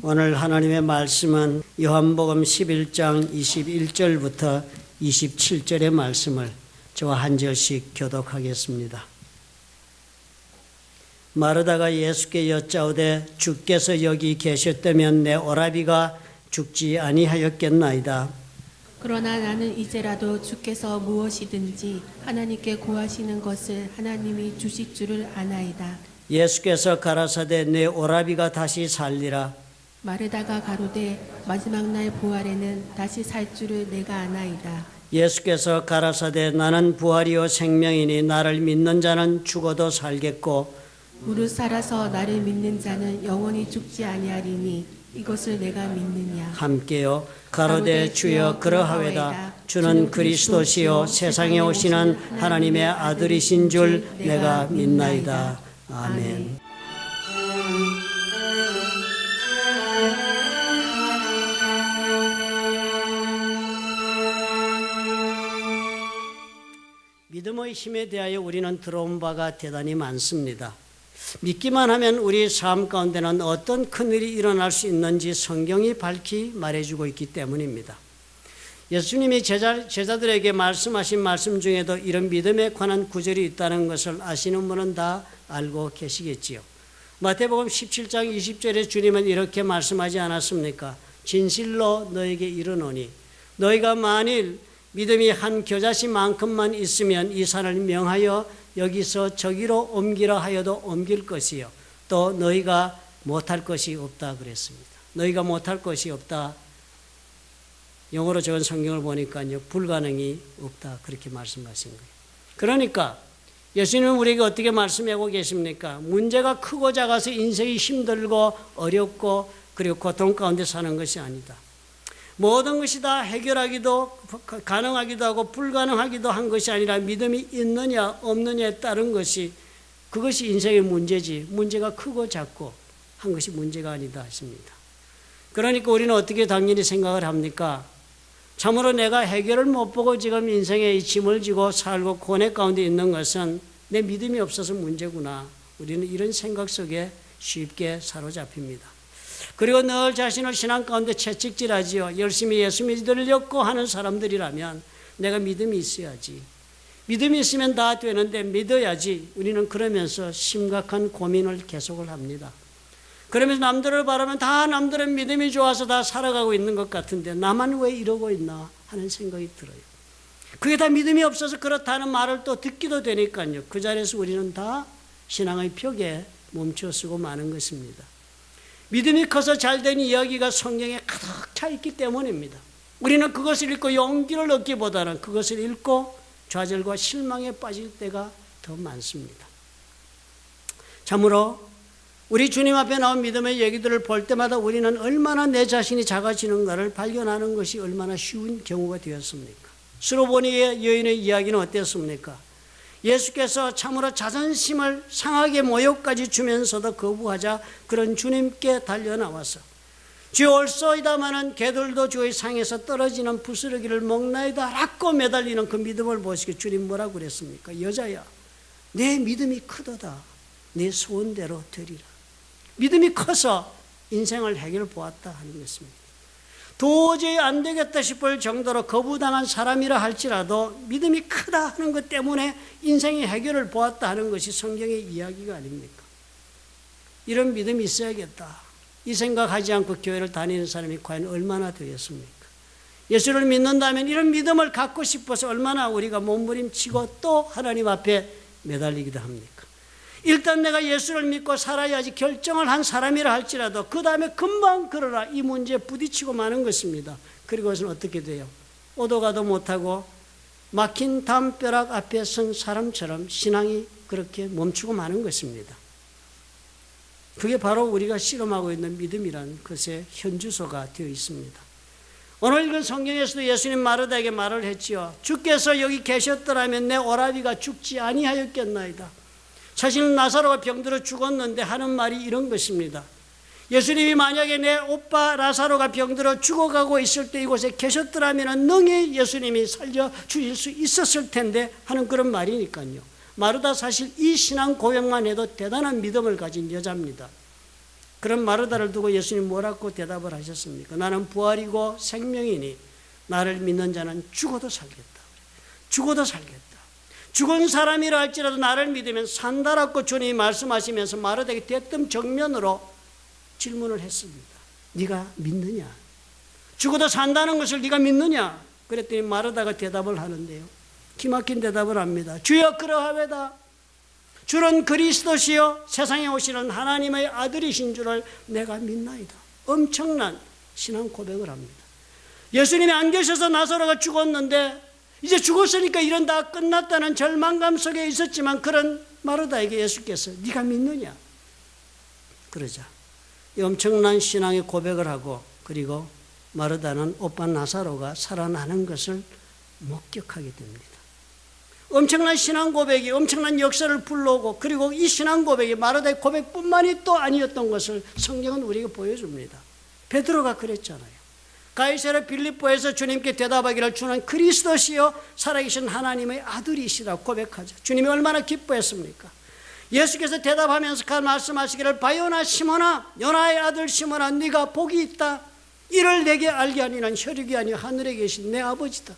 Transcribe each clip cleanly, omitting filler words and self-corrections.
오늘 하나님의 말씀은 요한복음 11장 21절부터 27절의 말씀을 저와 한 절씩 교독하겠습니다. 마르다가 예수께 여짜오되 주께서 여기 계셨다면 내 오라비가 죽지 아니하였겠나이다. 그러나 나는 이제라도 주께서 무엇이든지 하나님께 구하시는 것을 하나님이 주실 줄을 아나이다. 예수께서 가라사대 내 오라비가 다시 살리라. 마르다가 가로되 마지막 날 부활에는 다시 살 줄을 내가 아나이다. 예수께서 가라사대 나는 부활이요 생명이니 나를 믿는 자는 죽어도 살겠고 무릇 살아서 나를 믿는 자는 영원히 죽지 아니하리니 이것을 내가 믿느냐. 함께요. 가로되 주여 그러하외다. 주는 그리스도시요 세상에 오시는 하나님의 아들이신 줄 내가 믿나이다. 아멘. 믿음의 힘에 대하여 우리는 들어온 바가 대단히 많습니다. 믿기만 하면 우리 삶 가운데는 어떤 큰일이 일어날 수 있는지 성경이 밝히 말해주고 있기 때문입니다. 예수님이 제자들에게 말씀하신 말씀 중에도 이런 믿음에 관한 구절이 있다는 것을 아시는 분은 다 알고 계시겠지요. 마태복음 17장 20절에 주님은 이렇게 말씀하지 않았습니까? 진실로 너에게 이르노니 너희가 만일 믿음이 한 겨자씨만큼만 있으면 이 산을 명하여 여기서 저기로 옮기라 하여도 옮길 것이요 또 너희가 못할 것이 없다 그랬습니다. 너희가 못할 것이 없다. 영어로 적은 성경을 보니까요 불가능이 없다 그렇게 말씀하신 거예요. 그러니까 예수님은 우리에게 어떻게 말씀하고 계십니까? 문제가 크고 작아서 인생이 힘들고 어렵고 그리고 고통 가운데 사는 것이 아니다. 모든 것이 다 해결하기도 가능하기도 하고 불가능하기도 한 것이 아니라 믿음이 있느냐 없느냐에 따른 것이 그것이 인생의 문제지 문제가 크고 작고 한 것이 문제가 아니다 하십니다. 그러니까 우리는 어떻게 당연히 생각을 합니까? 참으로 내가 해결을 못 보고 지금 인생에 이 짐을 지고 살고 고뇌 가운데 있는 것은 내 믿음이 없어서 문제구나. 우리는 이런 생각 속에 쉽게 사로잡힙니다. 그리고 늘 자신을 신앙 가운데 채찍질하지요. 열심히 예수 믿으려고 하는 사람들이라면 내가 믿음이 있어야지. 믿음이 있으면 다 되는데 믿어야지. 우리는 그러면서 심각한 고민을 계속을 합니다. 그러면서 남들을 바라면 다 남들은 믿음이 좋아서 다 살아가고 있는 것 같은데 나만 왜 이러고 있나 하는 생각이 들어요. 그게 다 믿음이 없어서 그렇다는 말을 또 듣기도 되니까요. 그 자리에서 우리는 다 신앙의 벽에 멈춰 서고 마는 것입니다. 믿음이 커서 잘된 이야기가 성경에 가득 차 있기 때문입니다. 우리는 그것을 읽고 용기를 얻기보다는 그것을 읽고 좌절과 실망에 빠질 때가 더 많습니다. 참으로 우리 주님 앞에 나온 믿음의 얘기들을 볼 때마다 우리는 얼마나 내 자신이 작아지는가를 발견하는 것이 얼마나 쉬운 경우가 되었습니까? 수로보니의 여인의 이야기는 어땠습니까? 예수께서 참으로 자존심을 상하게 모욕까지 주면서도 거부하자 그런 주님께 달려나와서 주여 올소이다마는 개들도 주의 상에서 떨어지는 부스러기를 먹나이다 라고 매달리는 그 믿음을 보시고 주님 뭐라고 그랬습니까? 여자야 내 믿음이 크도다 내 소원대로 되리라. 믿음이 커서 인생을 해결 보았다 하는 것입니다. 도저히 안 되겠다 싶을 정도로 거부당한 사람이라 할지라도 믿음이 크다 하는 것 때문에 인생의 해결을 보았다 하는 것이 성경의 이야기가 아닙니까? 이런 믿음이 있어야겠다. 이 생각하지 않고 교회를 다니는 사람이 과연 얼마나 되겠습니까? 예수를 믿는다면 이런 믿음을 갖고 싶어서 얼마나 우리가 몸부림치고 또 하나님 앞에 매달리기도 합니까? 일단 내가 예수를 믿고 살아야지 결정을 한 사람이라 할지라도 그 다음에 금방 그러라 이 문제에 부딪히고 마는 것입니다. 그리고선 어떻게 돼요? 오도 가도 못하고 막힌 담벼락 앞에 선 사람처럼 신앙이 그렇게 멈추고 마는 것입니다. 그게 바로 우리가 실험하고 있는 믿음이란 것의 현주소가 되어 있습니다. 오늘 읽은 성경에서도 예수님 마르다에게 말을 했지요. 주께서 여기 계셨더라면 내 오라비가 죽지 아니하였겠나이다. 사실 나사로가 병들어 죽었는데 하는 말이 이런 것입니다. 예수님이 만약에 내 오빠 라사로가 병들어 죽어가고 있을 때 이곳에 계셨더라면 능히 예수님이 살려주실 수 있었을 텐데 하는 그런 말이니까요. 마르다 사실 이 신앙 고백만 해도 대단한 믿음을 가진 여자입니다. 그런 마르다를 두고 예수님 뭐라고 대답을 하셨습니까? 나는 부활이고 생명이니 나를 믿는 자는 죽어도 살겠다. 죽어도 살겠다. 죽은 사람이라 할지라도 나를 믿으면 산다라고 주님이 말씀하시면서 마르다에게 대뜸 정면으로 질문을 했습니다. 네가 믿느냐? 죽어도 산다는 것을 네가 믿느냐? 그랬더니 마르다가 대답을 하는데요. 기막힌 대답을 합니다. 주여 그러하외다. 주는 그리스도시요 세상에 오시는 하나님의 아들이신 줄을 내가 믿나이다. 엄청난 신앙 고백을 합니다. 예수님이 안 계셔서 나사로가 죽었는데 이제 죽었으니까 일은 다 끝났다는 절망감 속에 있었지만 그런 마르다에게 예수께서 네가 믿느냐? 그러자 이 엄청난 신앙의 고백을 하고 그리고 마르다는 오빠 나사로가 살아나는 것을 목격하게 됩니다. 엄청난 신앙 고백이 엄청난 역사를 불러오고 그리고 이 신앙 고백이 마르다의 고백뿐만이 또 아니었던 것을 성경은 우리에게 보여줍니다. 베드로가 그랬잖아요. 가이사랴 빌립보에서 주님께 대답하기를 주는 그리스도시요 살아계신 하나님의 아들이시라고 고백하죠. 주님이 얼마나 기뻐했습니까? 예수께서 대답하면서 말씀하시기를 바요나 시몬아 요나의 아들 시몬아 네가 복이 있다. 이를 내게 알게 하니는 혈육이 아니요 하늘에 계신 내 아버지다.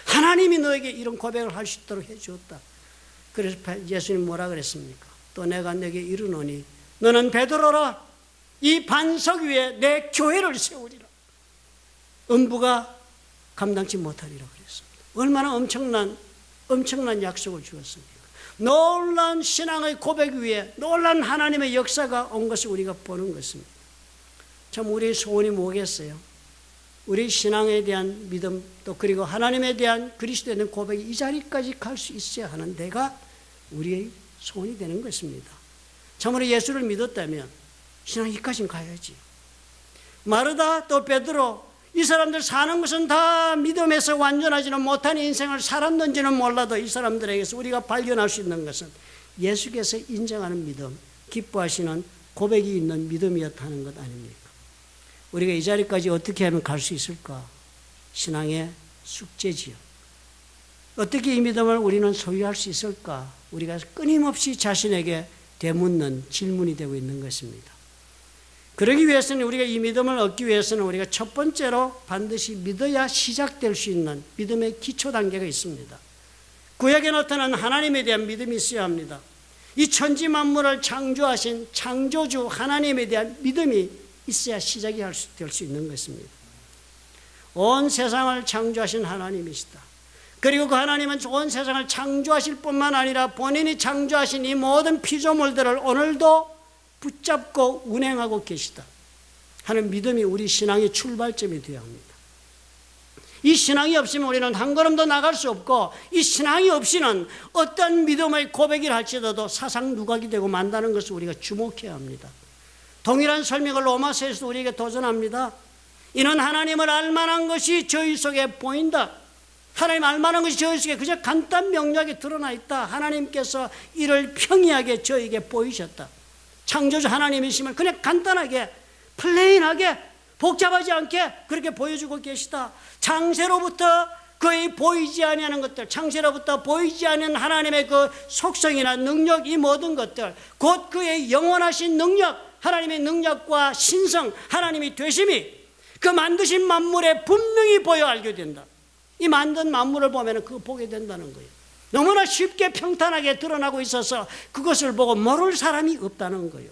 하나님이 너에게 이런 고백을 할 수 있도록 해주었다. 그래서 예수님 뭐라 그랬습니까? 또 내가 내게 이르노니 너는 베드로라. 이 반석 위에 내 교회를 세우리라. 음부가 감당치 못하리라 그랬습니다. 얼마나 엄청난 약속을 주었습니까? 놀라운 신앙의 고백 위에 놀라운 하나님의 역사가 온 것을 우리가 보는 것입니다. 참 우리의 소원이 뭐겠어요? 우리 신앙에 대한 믿음 또 그리고 하나님에 대한 그리스도에 대한 고백이 이 자리까지 갈 수 있어야 하는 데가 우리의 소원이 되는 것입니다. 참으로 예수를 믿었다면 신앙이 여기까지는 가야지. 마르다 또 베드로 이 사람들 사는 것은 다 믿음에서 완전하지는 못한 인생을 살았는지는 몰라도 이 사람들에게서 우리가 발견할 수 있는 것은 예수께서 인정하는 믿음, 기뻐하시는 고백이 있는 믿음이었다는 것 아닙니까? 우리가 이 자리까지 어떻게 하면 갈 수 있을까? 신앙의 숙제지요. 어떻게 이 믿음을 우리는 소유할 수 있을까? 우리가 끊임없이 자신에게 되묻는 질문이 되고 있는 것입니다. 그러기 위해서는 우리가 이 믿음을 얻기 위해서는 우리가 첫 번째로 반드시 믿어야 시작될 수 있는 믿음의 기초 단계가 있습니다. 구약에 나타난 하나님에 대한 믿음이 있어야 합니다. 이 천지 만물을 창조하신 창조주 하나님에 대한 믿음이 있어야 시작이 될 수 있는 것입니다. 온 세상을 창조하신 하나님이시다. 그리고 그 하나님은 온 세상을 창조하실 뿐만 아니라 본인이 창조하신 이 모든 피조물들을 오늘도 붙잡고 운행하고 계시다 하는 믿음이 우리 신앙의 출발점이 되어야 합니다. 이 신앙이 없으면 우리는 한 걸음도 나갈 수 없고 이 신앙이 없이는 어떤 믿음의 고백이라 할지라도 사상 누각이 되고 만다는 것을 우리가 주목해야 합니다. 동일한 설명을 로마서에서 우리에게 도전합니다. 이는 하나님을 알만한 것이 저희 속에 보인다. 하나님 알만한 것이 저희 속에 그저 간단 명료하게 드러나 있다. 하나님께서 이를 평이하게 저에게 보이셨다. 창조주 하나님이심을 그냥 간단하게 플레인하게 복잡하지 않게 그렇게 보여주고 계시다. 창세로부터 거의 보이지 아니하는 것들, 창세로부터 보이지 않는 하나님의 그 속성이나 능력, 이 모든 것들, 곧 그의 영원하신 능력, 하나님의 능력과 신성, 하나님의 되심이 그 만드신 만물에 분명히 보여 알게 된다. 이 만든 만물을 보면 그거 보게 된다는 거예요. 너무나 쉽게 평탄하게 드러나고 있어서 그것을 보고 모를 사람이 없다는 거예요.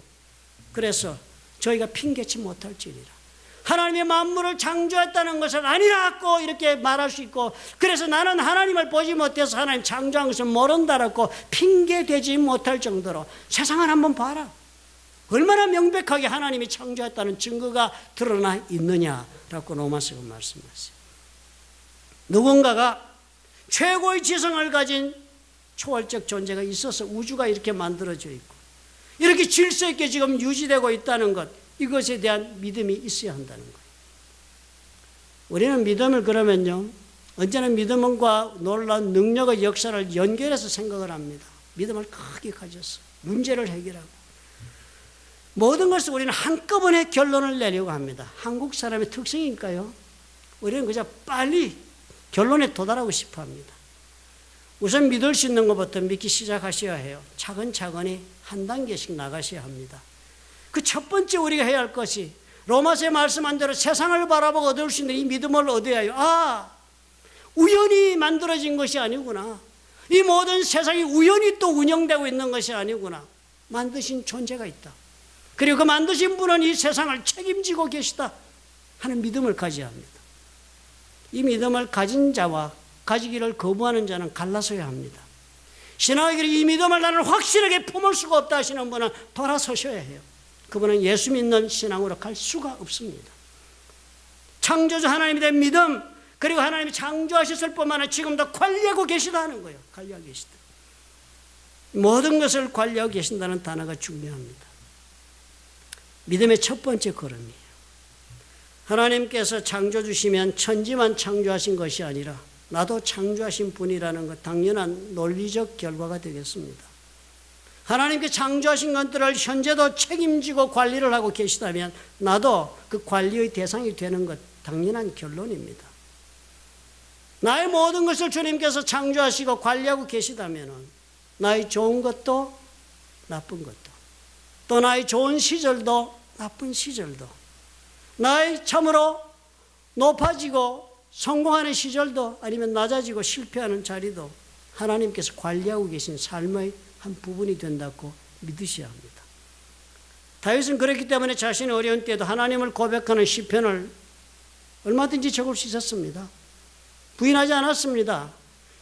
그래서 저희가 핑계치 못할지니라. 하나님의 만물을 창조했다는 것을 아니라고 이렇게 말할 수 있고, 그래서 나는 하나님을 보지 못해서 하나님 창조한 것을 모른다라고 핑계대지 못할 정도로 세상을 한번 봐라. 얼마나 명백하게 하나님이 창조했다는 증거가 드러나 있느냐라고 로마서가 말씀하세요. 누군가가 최고의 지성을 가진 초월적 존재가 있어서 우주가 이렇게 만들어져 있고 이렇게 질서 있게 지금 유지되고 있다는 것, 이것에 대한 믿음이 있어야 한다는 거예요. 우리는 믿음을 그러면요, 언제나 믿음과 놀라운 능력의 역사를 연결해서 생각을 합니다. 믿음을 크게 가져서 문제를 해결하고 모든 것을 우리는 한꺼번에 결론을 내려고 합니다. 한국 사람의 특성이니까요. 우리는 그저 빨리 결론에 도달하고 싶어 합니다. 우선 믿을 수 있는 것부터 믿기 시작하셔야 해요. 차근차근히 한 단계씩 나가셔야 합니다. 그 첫 번째 우리가 해야 할 것이 로마서에 말씀한 대로 세상을 바라보고 얻을 수 있는 이 믿음을 얻어야 해요. 아, 우연히 만들어진 것이 아니구나. 이 모든 세상이 우연히 또 운영되고 있는 것이 아니구나. 만드신 존재가 있다. 그리고 그 만드신 분은 이 세상을 책임지고 계시다 하는 믿음을 가져야 합니다. 이 믿음을 가진 자와 가지기를 거부하는 자는 갈라서야 합니다. 신앙의 길에 이 믿음을 나는 확실하게 품을 수가 없다 하시는 분은 돌아서셔야 해요. 그분은 예수 믿는 신앙으로 갈 수가 없습니다. 창조주 하나님에 대한 믿음, 그리고 하나님이 창조하셨을 뿐만 아니라 지금도 관리하고 계시다는 거예요. 관리하고 계시다. 모든 것을 관리하고 계신다는 단어가 중요합니다. 믿음의 첫 번째 걸음이에요. 하나님께서 창조주시면 천지만 창조하신 것이 아니라 나도 창조하신 분이라는 것, 당연한 논리적 결과가 되겠습니다. 하나님께 창조하신 것들을 현재도 책임지고 관리를 하고 계시다면 나도 그 관리의 대상이 되는 것, 당연한 결론입니다. 나의 모든 것을 주님께서 창조하시고 관리하고 계시다면 나의 좋은 것도 나쁜 것도, 또 나의 좋은 시절도 나쁜 시절도, 나의 참으로 높아지고 성공하는 시절도 아니면 낮아지고 실패하는 자리도 하나님께서 관리하고 계신 삶의 한 부분이 된다고 믿으셔야 합니다. 다윗은 그렇기 때문에 자신의 어려운 때에도 하나님을 고백하는 시편을 얼마든지 적을 수 있었습니다. 부인하지 않았습니다.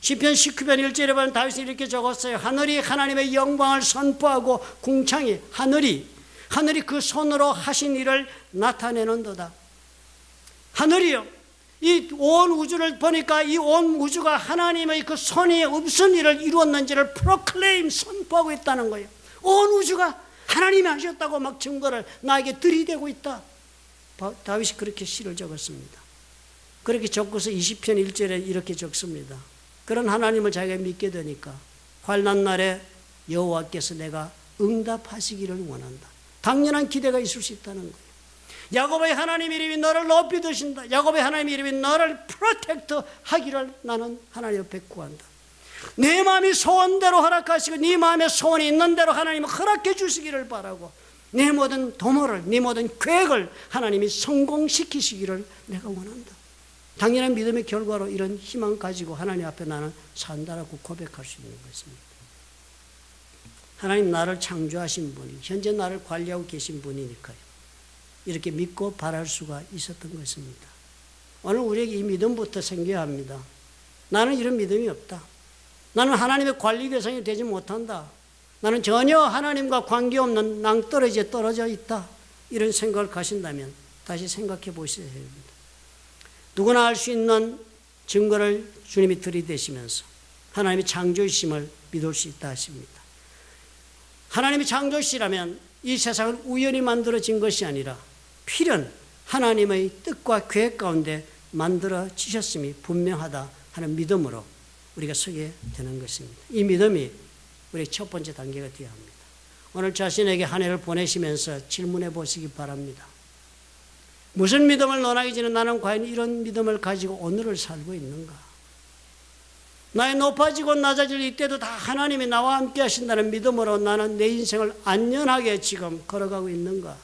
시편 19편 1절에 보면 다윗이 이렇게 적었어요. 하늘이 하나님의 영광을 선포하고 궁창이 하늘이 그 손으로 하신 일을 나타내는도다. 하늘이요, 이 온 우주를 보니까 이 온 우주가 하나님의 그 손이 무슨 일을 이루었는지를 프로클레임, 선포하고 있다는 거예요. 온 우주가 하나님이 하셨다고 막 증거를 나에게 들이대고 있다. 다윗이 그렇게 시를 적었습니다. 그렇게 적고서 20편 1절에 이렇게 적습니다. 그런 하나님을 자기가 믿게 되니까 환난 날에 여호와께서 내가 응답하시기를 원한다. 당연한 기대가 있을 수 있다는 거예요. 야곱의 하나님 이름이 너를 높이 드신다. 야곱의 하나님 이름이 너를 프로텍트 하기를 나는 하나님 앞에 구한다. 내 마음이 소원대로 허락하시고 네 마음에 소원이 있는 대로 하나님은 허락해 주시기를 바라고 내 모든 도모를, 네 모든 계획을 하나님이 성공시키시기를 내가 원한다. 당연한 믿음의 결과로 이런 희망 가지고 하나님 앞에 나는 산다라고 고백할 수 있는 것입니다. 하나님 나를 창조하신 분이 현재 나를 관리하고 계신 분이니까요. 이렇게 믿고 바랄 수가 있었던 것입니다. 오늘 우리에게 이 믿음부터 생겨야 합니다. 나는 이런 믿음이 없다. 나는 하나님의 관리 대상이 되지 못한다. 나는 전혀 하나님과 관계없는 낭떠러지에 떨어져 있다. 이런 생각을 가신다면 다시 생각해 보셔야 합니다. 누구나 알 수 있는 증거를 주님이 들이대시면서 하나님의 창조이심을 믿을 수 있다 하십니다. 하나님이 창조시라면 이 세상은 우연히 만들어진 것이 아니라 필연 하나님의 뜻과 계획 가운데 만들어지셨음이 분명하다 하는 믿음으로 우리가 서게 되는 것입니다. 이 믿음이 우리의 첫 번째 단계가 되어야 합니다. 오늘 자신에게 한 해를 보내시면서 질문해 보시기 바랍니다. 무슨 믿음을 논하기 전에 나는 과연 이런 믿음을 가지고 오늘을 살고 있는가? 나의 높아지고 낮아질 이때도 다 하나님이 나와 함께 하신다는 믿음으로 나는 내 인생을 안전하게 지금 걸어가고 있는가?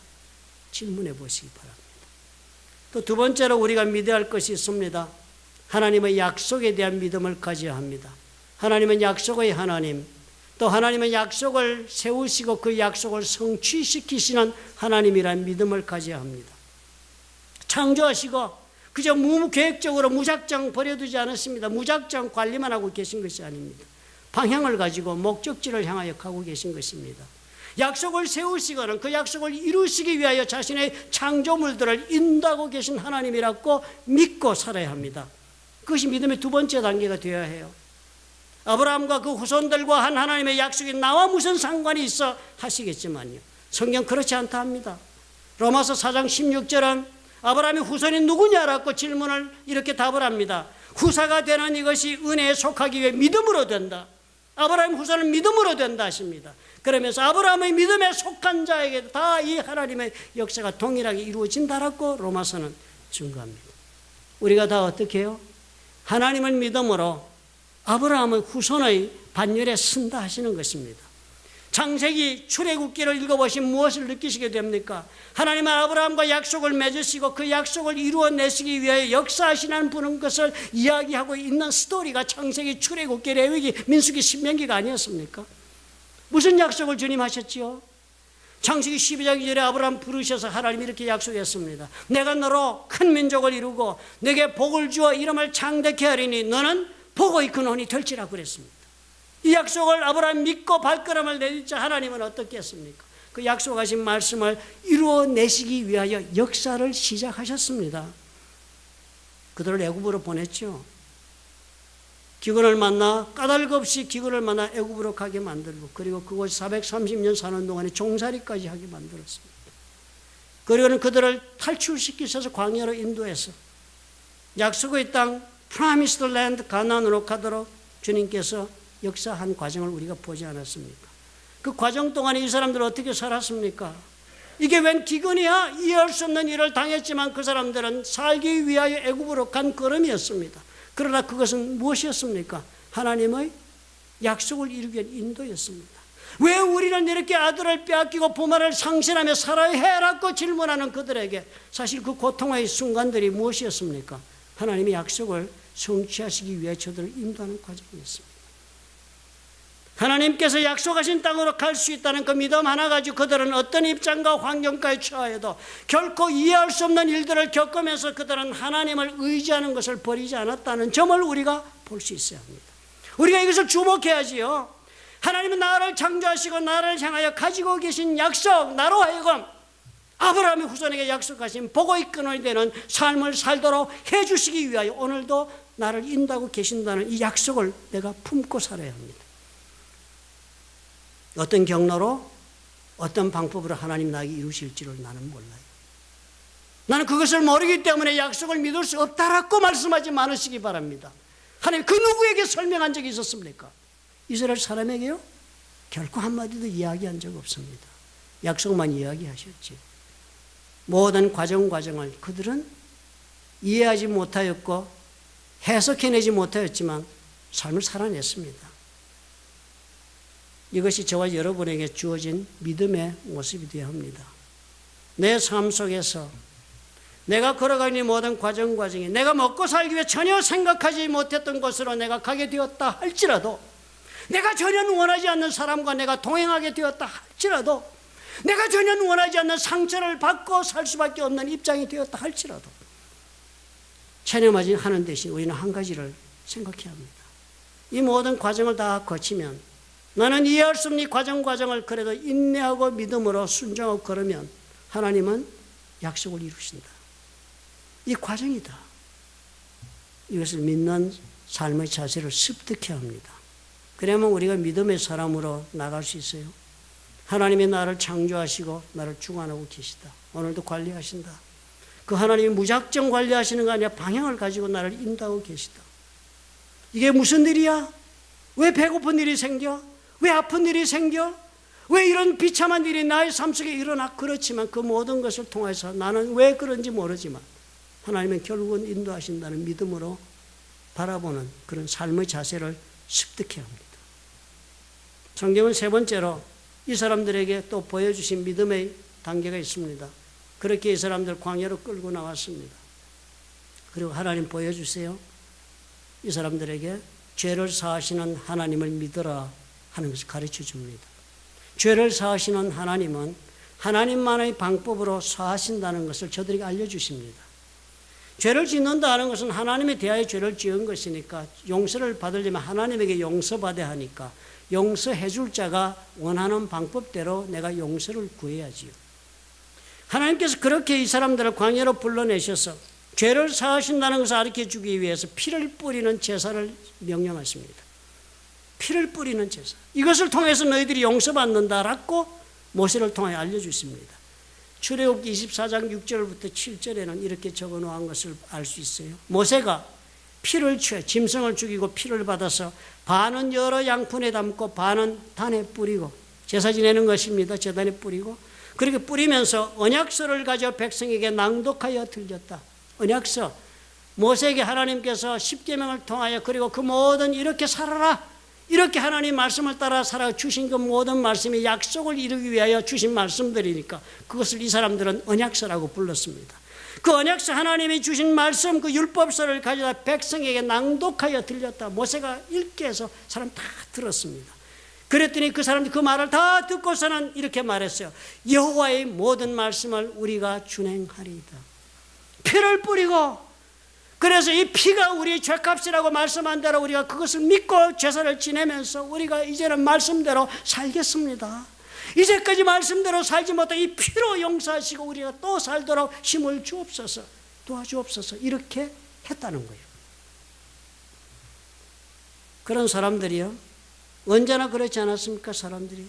질문해 보시기 바랍니다. 또 두 번째로 우리가 믿어야 할 것이 있습니다. 하나님의 약속에 대한 믿음을 가져야 합니다. 하나님은 약속의 하나님, 또 하나님은 약속을 세우시고 그 약속을 성취시키시는 하나님이라는 믿음을 가져야 합니다. 창조하시고 그저 무계획적으로 무작정 버려두지 않았습니다. 무작정 관리만 하고 계신 것이 아닙니다. 방향을 가지고 목적지를 향하여 가고 계신 것입니다. 약속을 세우시고는 그 약속을 이루시기 위하여 자신의 창조물들을 인도하고 계신 하나님이라고 믿고 살아야 합니다. 그것이 믿음의 두 번째 단계가 되어야 해요. 아브라함과 그 후손들과 한 하나님의 약속이 나와 무슨 상관이 있어 하시겠지만요. 성경 그렇지 않다 합니다. 로마서 4장 16절은 아브라함의 후손이 누구냐라고 질문을 이렇게 답을 합니다. 후사가 되는 이것이 은혜에 속하기 위해 믿음으로 된다. 아브라함의 후손은 믿음으로 된다 하십니다. 그러면서 아브라함의 믿음에 속한 자에게 다 이 하나님의 역사가 동일하게 이루어진다라고 로마서는 증거합니다. 우리가 다 어떻게 해요? 하나님을 믿음으로 아브라함의 후손의 반열에 쓴다 하시는 것입니다. 창세기 출애굽기를 읽어보시면 무엇을 느끼시게 됩니까? 하나님은 아브라함과 약속을 맺으시고 그 약속을 이루어내시기 위하여 역사하시는 분은 것을 이야기하고 있는 스토리가 창세기, 출애굽기, 레위기, 민수기, 신명기가 아니었습니까? 무슨 약속을 주님 하셨지요? 창세기 12장 2절에 아브라함 부르셔서 하나님이 이렇게 약속했습니다. 내가 너로 큰 민족을 이루고 내게 복을 주어 이름을 창대케 하리니 너는 복의 근원이 될지라 그랬습니다. 이 약속을 아브라함 믿고 발걸음을 내딛자 하나님은 어떻게 했습니까? 그 약속하신 말씀을 이루어내시기 위하여 역사를 시작하셨습니다. 그들을 애굽으로 보냈죠. 기근을 만나 까닭 없이 기근을 만나 애굽으로 가게 만들고 그리고 그곳 430년 사는 동안에 종살이까지 하게 만들었습니다. 그리고는 그들을 탈출시키셔서 광야로 인도해서 약속의 땅 프라미스드 랜드 가나안으로 가도록 주님께서 역사한 과정을 우리가 보지 않았습니까? 그 과정 동안에 이 사람들은 어떻게 살았습니까? 이게 웬 기근이야? 이해할 수 없는 일을 당했지만 그 사람들은 살기 위하여 애굽으로 간 걸음이었습니다. 그러나 그것은 무엇이었습니까? 하나님의 약속을 이루기 위한 인도였습니다. 왜 우리는 이렇게 아들을 빼앗기고 부모를 상실하며 살아야 해라고 질문하는 그들에게 사실 그 고통의 순간들이 무엇이었습니까? 하나님의 약속을 성취하시기 위해 저들을 인도하는 과정이었습니다. 하나님께서 약속하신 땅으로 갈 수 있다는 그 믿음 하나 가지고 그들은 어떤 입장과 환경까지 처하여도 결코 이해할 수 없는 일들을 겪으면서 그들은 하나님을 의지하는 것을 버리지 않았다는 점을 우리가 볼 수 있어야 합니다. 우리가 이것을 주목해야지요. 하나님은 나를 창조하시고 나를 향하여 가지고 계신 약속, 나로 하여금 아브라함의 후손에게 약속하신 복의 근원이 되는 삶을 살도록 해주시기 위하여 오늘도 나를 인도하고 계신다는 이 약속을 내가 품고 살아야 합니다. 어떤 경로로 어떤 방법으로 하나님 나에게 이루실지를 나는 몰라요. 나는 그것을 모르기 때문에 약속을 믿을 수 없다라고 말씀하지 않으시기 바랍니다. 하나님 그 누구에게 설명한 적이 있었습니까? 이스라엘 사람에게요? 결코 한마디도 이야기한 적 없습니다. 약속만 이야기하셨지. 모든 과정을 그들은 이해하지 못하였고 해석해내지 못하였지만 삶을 살아냈습니다. 이것이 저와 여러분에게 주어진 믿음의 모습이 되어야 합니다. 내 삶 속에서 내가 걸어가는 이 모든 과정이 내가 먹고 살기 위해 전혀 생각하지 못했던 곳으로 내가 가게 되었다 할지라도 내가 전혀 원하지 않는 사람과 내가 동행하게 되었다 할지라도 내가 전혀 원하지 않는 상처를 받고 살 수밖에 없는 입장이 되었다 할지라도 체념하지 하는 대신 우리는 한 가지를 생각해야 합니다. 이 모든 과정을 다 거치면 나는 이해할 수 없는 이 과정을 그래도 인내하고 믿음으로 순종하고 걸으면 하나님은 약속을 이루신다. 이 과정이다. 이것을 믿는 삶의 자세를 습득해야 합니다. 그러면 우리가 믿음의 사람으로 나갈 수 있어요. 하나님이 나를 창조하시고 나를 주관하고 계시다. 오늘도 관리하신다. 그 하나님이 무작정 관리하시는 거 아니라 방향을 가지고 나를 인도하고 계시다. 이게 무슨 일이야? 왜 배고픈 일이 생겨? 왜 아픈 일이 생겨? 왜 이런 비참한 일이 나의 삶 속에 일어나? 그렇지만 그 모든 것을 통해서 나는 왜 그런지 모르지만 하나님은 결국은 인도하신다는 믿음으로 바라보는 그런 삶의 자세를 습득해야 합니다. 성경은 세 번째로 이 사람들에게 또 보여주신 믿음의 단계가 있습니다. 그렇게 이 사람들 광야로 끌고 나왔습니다. 그리고 하나님 보여주세요. 이 사람들에게 죄를 사하시는 하나님을 믿어라 하는 것을 가르쳐 줍니다. 죄를 사하시는 하나님은 하나님만의 방법으로 사하신다는 것을 저들에게 알려주십니다. 죄를 짓는다는 것은 하나님에 대하여 죄를 지은 것이니까 용서를 받으려면 하나님에게 용서받아야 하니까 용서해 줄 자가 원하는 방법대로 내가 용서를 구해야지요. 하나님께서 그렇게 이 사람들을 광야로 불러내셔서 죄를 사하신다는 것을 가르쳐 주기 위해서 피를 뿌리는 제사를 명령하십니다. 피를 뿌리는 제사. 이것을 통해서 너희들이 용서받는다라고 모세를 통해 알려주십니다. 출애굽기 24장 6절부터 7절에는 이렇게 적어놓은 것을 알 수 있어요. 모세가 피를 취해 짐승을 죽이고 피를 받아서 반은 여러 양푼에 담고 반은 단에 뿌리고 제사 지내는 것입니다. 제단에 뿌리고 그렇게 뿌리면서 언약서를 가져 백성에게 낭독하여 들렸다. 언약서 모세에게 하나님께서 십계명을 통하여 그리고 그 모든 이렇게 살아라 이렇게 하나님 말씀을 따라 살아 주신 그 모든 말씀이 약속을 이루기 위하여 주신 말씀들이니까 그것을 이 사람들은 언약서라고 불렀습니다. 그 언약서 하나님이 주신 말씀 그 율법서를 가져다 백성에게 낭독하여 들렸다. 모세가 읽게 해서 사람 다 들었습니다. 그랬더니 그 사람들이 그 말을 다 듣고서는 이렇게 말했어요. 여호와의 모든 말씀을 우리가 준행하리이다. 피를 뿌리고, 그래서 이 피가 우리의 죄값이라고 말씀한 대로 우리가 그것을 믿고 제사를 지내면서 우리가 이제는 말씀대로 살겠습니다. 이제까지 말씀대로 살지 못한 이 피로 용서하시고 우리가 또 살도록 힘을 주옵소서, 도와주옵소서, 이렇게 했다는 거예요. 그런 사람들이요, 언제나 그렇지 않았습니까? 사람들이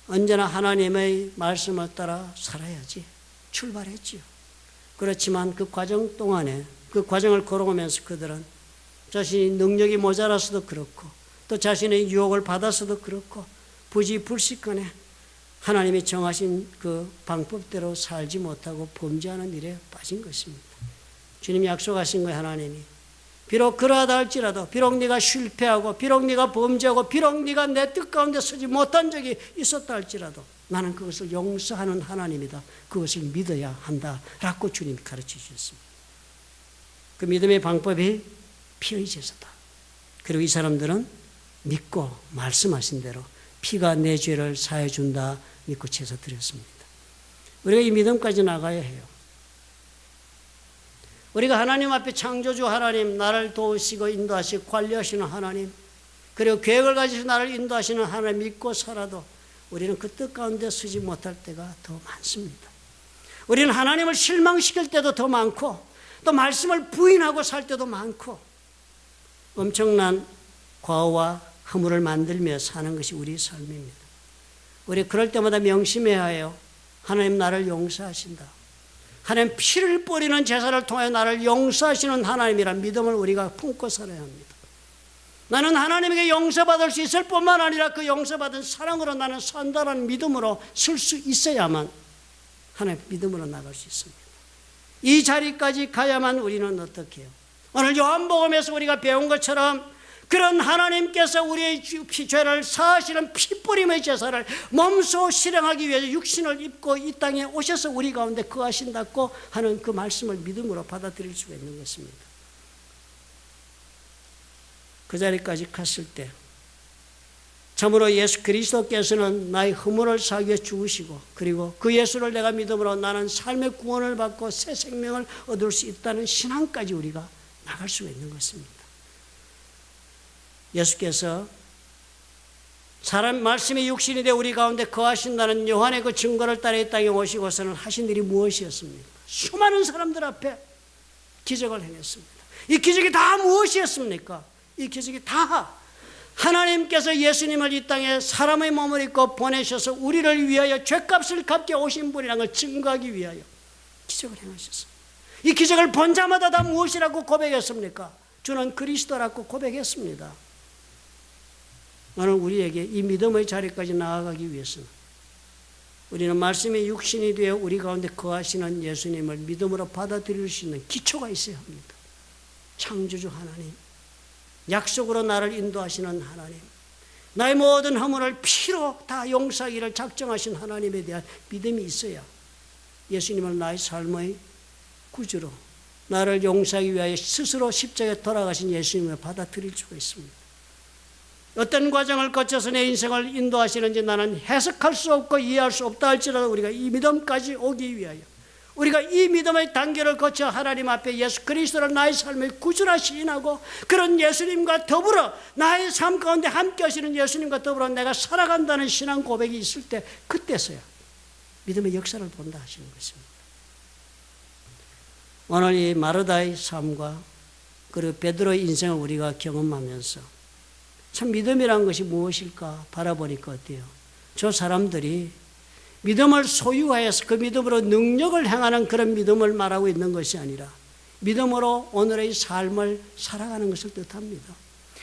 언제나 하나님의 말씀을 따라 살아야지 출발했지요. 그렇지만 그 과정 동안에, 그 과정을 걸어오면서 그들은 자신이 능력이 모자라서도 그렇고 또 자신의 유혹을 받아서도 그렇고 부지불식간에 하나님이 정하신 그 방법대로 살지 못하고 범죄하는 일에 빠진 것입니다. 주님이 약속하신 거예요. 하나님이 비록 그러하다 할지라도, 비록 네가 실패하고 비록 네가 범죄하고 비록 네가 내 뜻 가운데 서지 못한 적이 있었다 할지라도 나는 그것을 용서하는 하나님이다. 그것을 믿어야 한다라고 주님이 가르쳐 주셨습니다. 그 믿음의 방법이 피의 제사다. 그리고 이 사람들은 믿고 말씀하신 대로 피가 내 죄를 사해 준다 믿고 제사 드렸습니다. 우리가 이 믿음까지 나가야 해요. 우리가 하나님 앞에 창조주 하나님, 나를 도우시고 인도하시고 관리하시는 하나님, 그리고 계획을 가지고 나를 인도하시는 하나님 믿고 살아도 우리는 그 뜻 가운데 서지 못할 때가 더 많습니다. 우리는 하나님을 실망시킬 때도 더 많고 또 말씀을 부인하고 살 때도 많고 엄청난 과오와 허물을 만들며 사는 것이 우리의 삶입니다. 우리 그럴 때마다 명심해야 해요. 하나님 나를 용서하신다. 하나님 피를 뿌리는 제사를 통해 나를 용서하시는 하나님이란 믿음을 우리가 품고 살아야 합니다. 나는 하나님에게 용서받을 수 있을 뿐만 아니라 그 용서받은 사랑으로 나는 산다는 믿음으로 설 수 있어야만 하나님 믿음으로 나갈 수 있습니다. 이 자리까지 가야만 우리는 어떻게 해요? 오늘 요한복음에서 우리가 배운 것처럼 그런 하나님께서 우리의 죄를 사하시는 피뿌림의 제사를 몸소 실행하기 위해서 육신을 입고 이 땅에 오셔서 우리 가운데 거하신다고 하는 그 말씀을 믿음으로 받아들일 수가 있는 것입니다. 그 자리까지 갔을 때 참으로 예수 그리스도께서는 나의 허물을 사하기 위해 죽으시고 그리고 그 예수를 내가 믿음으로 나는 삶의 구원을 받고 새 생명을 얻을 수 있다는 신앙까지 우리가 나갈 수가 있는 것입니다. 예수께서 사람 말씀이 육신이 되어 우리 가운데 거하신다는 요한의 그 증거를 따라 이 땅에 오시고서는 하신 일이 무엇이었습니까? 수많은 사람들 앞에 기적을 행했습니다. 이 기적이 다 무엇이었습니까? 이 기적이 다 하나님께서 예수님을 이 땅에 사람의 몸을 입고 보내셔서 우리를 위하여 죄값을 갚게 오신 분이라는 걸 증거하기 위하여 기적을 행하셨습니다. 이 기적을 본 자마다 다 무엇이라고 고백했습니까? 주는 그리스도라고 고백했습니다. 오늘 우리에게 이 믿음의 자리까지 나아가기 위해서는 우리는 말씀의 육신이 되어 우리 가운데 거하시는 예수님을 믿음으로 받아들일 수 있는 기초가 있어야 합니다. 창조주 하나님, 약속으로 나를 인도하시는 하나님, 나의 모든 허물을 피로 다 용서하기를 작정하신 하나님에 대한 믿음이 있어야 예수님을 나의 삶의 구주로 나를 용서하기 위하여 스스로 십자가에 돌아가신 예수님을 받아들일 수가 있습니다. 어떤 과정을 거쳐서 내 인생을 인도하시는지 나는 해석할 수 없고 이해할 수 없다 할지라도 우리가 이 믿음까지 오기 위하여 우리가 이 믿음의 단계를 거쳐 하나님 앞에 예수 그리스도를 나의 삶의 구주라 시인하고 그런 예수님과 더불어 나의 삶 가운데 함께 하시는 예수님과 더불어 내가 살아간다는 신앙 고백이 있을 때 그때서야 믿음의 역사를 본다 하시는 것입니다. 오늘 이 마르다의 삶과 그리고 베드로의 인생을 우리가 경험하면서 참 믿음이란 것이 무엇일까 바라보니까 어때요? 저 사람들이 믿음을 소유하여서 그 믿음으로 능력을 행하는 그런 믿음을 말하고 있는 것이 아니라 믿음으로 오늘의 삶을 살아가는 것을 뜻합니다.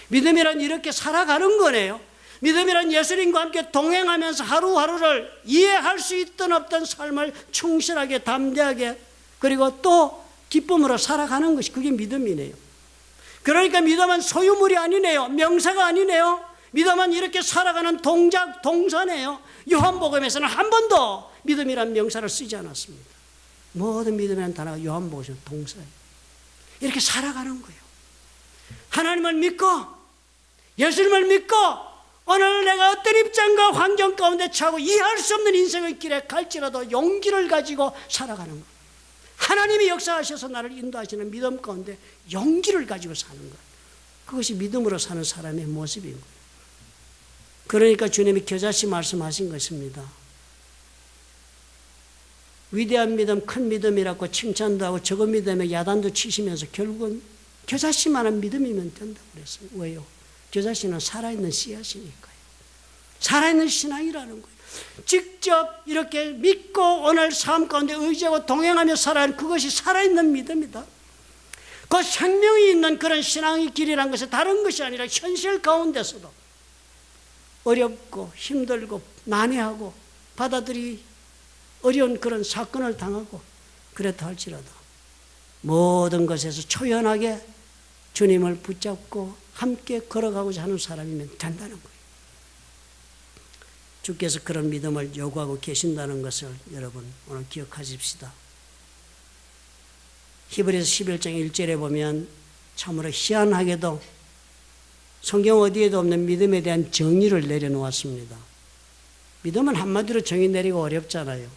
믿음이란 이렇게 살아가는 거네요. 믿음이란 예수님과 함께 동행하면서 하루하루를 이해할 수 있든 없든 삶을 충실하게 담대하게 그리고 또 기쁨으로 살아가는 것이 그게 믿음이네요. 그러니까 믿음은 소유물이 아니네요. 명사가 아니네요. 믿음은 이렇게 살아가는 동작, 동사네요. 요한복음에서는 한 번도 믿음이란 명사를 쓰지 않았습니다. 모든 믿음이라는 단어가 요한복음에서 동사예요. 이렇게 살아가는 거예요. 하나님을 믿고 예수님을 믿고 오늘 내가 어떤 입장과 환경 가운데 처하고 이해할 수 없는 인생의 길에 갈지라도 용기를 가지고 살아가는 거예요. 하나님이 역사하셔서 나를 인도하시는 믿음 가운데 용기를 가지고 사는 거예요. 그것이 믿음으로 사는 사람의 모습인 거예요. 그러니까 주님이 겨자씨 말씀하신 것입니다. 위대한 믿음, 큰 믿음이라고 칭찬도 하고 적은 믿음에 야단도 치시면서 결국은 겨자씨만한 믿음이면 된다고 그랬어요. 왜요? 겨자씨는 살아있는 씨앗이니까요. 살아있는 신앙이라는 거예요. 직접 이렇게 믿고 오늘 삶 가운데 의지하고 동행하며 살아가는 그것이 살아있는 믿음이다. 그 생명이 있는 그런 신앙의 길이라는 것은 다른 것이 아니라 현실 가운데서도 어렵고 힘들고 난해하고 받아들이기 어려운 그런 사건을 당하고 그렇다 할지라도 모든 것에서 초연하게 주님을 붙잡고 함께 걸어가고자 하는 사람이면 된다는 거예요. 주께서 그런 믿음을 요구하고 계신다는 것을 여러분 오늘 기억하십시다. 히브리서 11장 1절에 보면 참으로 희한하게도 성경 어디에도 없는 믿음에 대한 정의를 내려놓았습니다. 믿음은 한마디로 정의 내리고 어렵잖아요.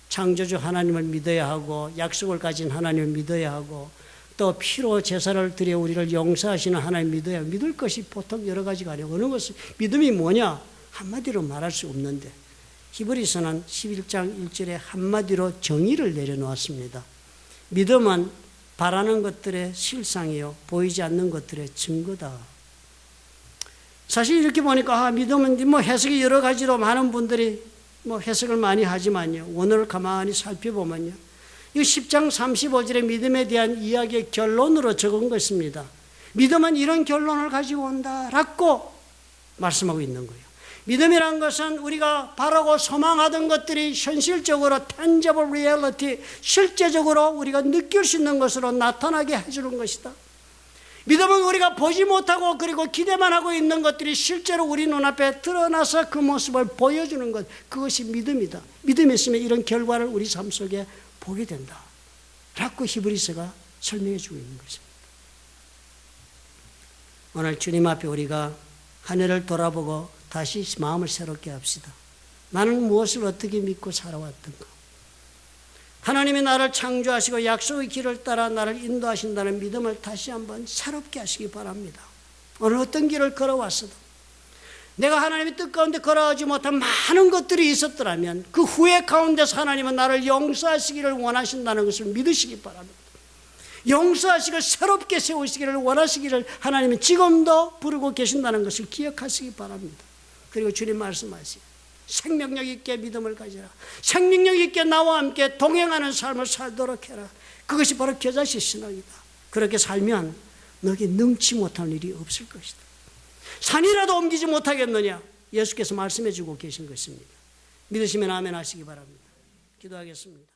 창조주 하나님을 믿어야 하고 약속을 가진 하나님을 믿어야 하고 또 피로 제사를 드려 우리를 용서하시는 하나님 믿어야 하고 믿을 것이 보통 여러 가지가 아니고 어느 것은 믿음이 뭐냐 한마디로 말할 수 없는데 히브리서는 11장 1절에 한마디로 정의를 내려놓았습니다. 믿음은 바라는 것들의 실상이요 보이지 않는 것들의 증거다. 사실 이렇게 보니까 믿음은 뭐 해석이 여러 가지로 많은 분들이 뭐 해석을 많이 하지만요. 오늘 가만히 살펴보면요. 이 10장 35절의 믿음에 대한 이야기의 결론으로 적은 것입니다. 믿음은 이런 결론을 가지고 온다라고 말씀하고 있는 거예요. 믿음이란 것은 우리가 바라고 소망하던 것들이 현실적으로 tangible reality, 실제적으로 우리가 느낄 수 있는 것으로 나타나게 해주는 것이다. 믿음은 우리가 보지 못하고 그리고 기대만 하고 있는 것들이 실제로 우리 눈앞에 드러나서 그 모습을 보여주는 것, 그것이 믿음이다. 믿음이 있으면 이런 결과를 우리 삶 속에 보게 된다 라고 히브리서가 설명해 주고 있는 것입니다. 오늘 주님 앞에 우리가 한 해를 돌아보고 다시 마음을 새롭게 합시다. 나는 무엇을 어떻게 믿고 살아왔던가? 하나님이 나를 창조하시고 약속의 길을 따라 나를 인도하신다는 믿음을 다시 한번 새롭게 하시기 바랍니다. 오늘 어떤 길을 걸어왔어도 내가 하나님의 뜻 가운데 걸어가지 못한 많은 것들이 있었더라면 그 후회 가운데서 하나님은 나를 용서하시기를 원하신다는 것을 믿으시기 바랍니다. 용서하시고 새롭게 세우시기를 원하시기를 하나님은 지금도 부르고 계신다는 것을 기억하시기 바랍니다. 그리고 주님 말씀하세요. 생명력 있게 믿음을 가지라. 생명력 있게 나와 함께 동행하는 삶을 살도록 해라. 그것이 바로 겨자씨 신앙이다. 그렇게 살면 너에게 능치 못할 일이 없을 것이다. 산이라도 옮기지 못하겠느냐? 예수께서 말씀해 주고 계신 것입니다. 믿으시면 아멘 하시기 바랍니다. 기도하겠습니다.